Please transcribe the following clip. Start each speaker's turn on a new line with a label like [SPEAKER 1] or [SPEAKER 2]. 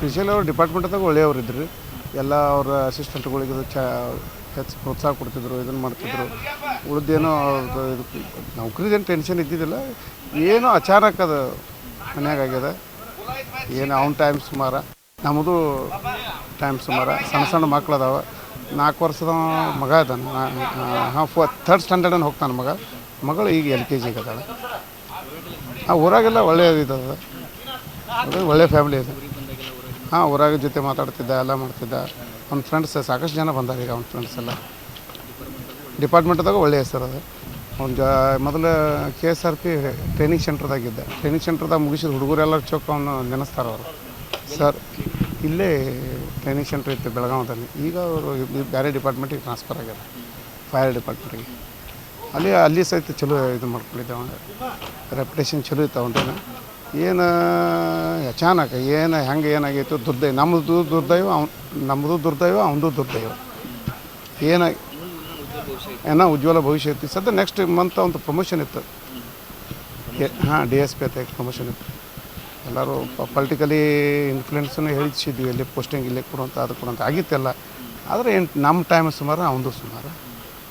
[SPEAKER 1] Specially ಅವ್ರ ಡಿಪಾರ್ಟ್ಮೆಂಟ್ದಾಗ ಒಳ್ಳೆಯವ್ರು ಇದ್ದರು. ಎಲ್ಲ ಅವರ ಅಸಿಸ್ಟೆಂಟ್ಗಳಿಗೆ ಹೆಚ್ಚು ಪ್ರೋತ್ಸಾಹ ಕೊಡ್ತಿದ್ರು, ಇದನ್ನು ಮಾಡ್ತಿದ್ರು. ಉಳಿದೇನೋ ಇದು ನೌಕರಿದೇನು ಟೆನ್ಷನ್ ಇದ್ದಿದ್ದಿಲ್ಲ. ಏನೋ ಅಚಾನಕ್ ಅದು ಮನ್ಯಾಗ ಆಗ್ಯದ. ಏನು ಅವ್ನ ಟೈಮ್ ಸುಮಾರು, ನಮ್ಮದು ಟೈಮ್ ಸುಮಾರು. ಸಣ್ಣ ಸಣ್ಣ ಮಕ್ಳು ಅದಾವೆ. 4 ವರ್ಷದ ಮಗ ಇದ್ದಾನೆ. ಥರ್ಡ್ ಸ್ಟ್ಯಾಂಡರ್ಡನ್ನು ಹೋಗ್ತಾನೆ ಮಗಳು ಈಗ LKG ಅದಾಳೆ. ಊರಾಗೆಲ್ಲ ಒಳ್ಳೆಯ ಇದ್ದದ, ಒಳ್ಳೆಯ ಫ್ಯಾಮಿಲಿ ಇದೆ. ಊರಾಗ ಜೊತೆ ಮಾತಾಡ್ತಿದ್ದ, ಎಲ್ಲ ಮಾಡ್ತಿದ್ದ. ಅವ್ನ ಫ್ರೆಂಡ್ಸ್ ಸಾಕಷ್ಟು ಜನ ಬಂದಾರೆ. ಈಗ ಅವ್ನ ಫ್ರೆಂಡ್ಸ್ ಎಲ್ಲ ಡಿಪಾರ್ಟ್ಮೆಂಟ್ದಾಗ ಒಳ್ಳೆಯ ಹೆಸರು ಅದು. ಅವ್ನು ಮೊದಲು KSRP ಟ್ರೈನಿಂಗ್ ಸೆಂಟ್ರ್ದಾಗಿದ್ದ. ಟ್ರೈನಿಂಗ್ ಸೆಂಟ್ರ್ದಾಗ ಮುಗಿಸಿದ ಹುಡುಗರೆಲ್ಲ ಚೊಕ್ಕ ಅವನು ನೆನೆಸ್ತಾರೆ ಅವರು. ಸರ್ ಇಲ್ಲೇ ಟ್ರೈನಿಂಗ್ ಸೆಂಟ್ರ್ ಇತ್ತು ಬೆಳಗಾವದಲ್ಲಿ. ಈಗ ಅವರು ಬೇರೆ ಡಿಪಾರ್ಟ್ಮೆಂಟಿಗೆ ಟ್ರಾನ್ಸ್ಫರ್ ಆಗ್ಯಾರ, ಫೈರ್ ಡಿಪಾರ್ಟ್ಮೆಂಟಿಗೆ. ಅಲ್ಲಿ ಸಹಿತ ಚಲೋ ಇದು ಮಾಡ್ಕೊಂಡಿದ್ದೆ. ಅವನು ರೆಪ್ಯುಟೇಷನ್ ಚಲೋ ಇತ್ತು ಅವನದೇನು. ಏನು ಅಚಾನಕ್ ಹೆಂಗೆ ಏನಾಗೈತು ದುರ್ದೈವ. ನಮ್ಮದು ದುರ್ದೈವ ಅವನದು ದುರ್ದೈವ. ಏನೋ ಉಜ್ವಲ ಭವಿಷ್ಯ ಇತ್ತು. ಸದ್ಯ ನೆಕ್ಸ್ಟ್ ಮಂತ್ ಒಂದು ಪ್ರಮೋಷನ್ ಇತ್ತು. DSP ಅಂತ ಪ್ರಮೋಷನ್ ಇತ್ತು. ಎಲ್ಲರೂ ಪೊಲಿಟಿಕಲಿ ಇನ್ಫ್ಲೂಯೆನ್ಸನ್ನು ಹೇಳಿಸಿದ್ವಿ, ಇಲ್ಲಿ ಪೋಸ್ಟಿಂಗ್ ಇಲ್ಲೇ ಕೊಡುವಂಥ ಅದು ಕೊಡುವಂಥ ಆಗಿತ್ತೆಲ್ಲ. ಆದರೆ ನಮ್ಮ ಟೈಮ್ ಸುಮಾರು ಅವನದು ಸುಮಾರು.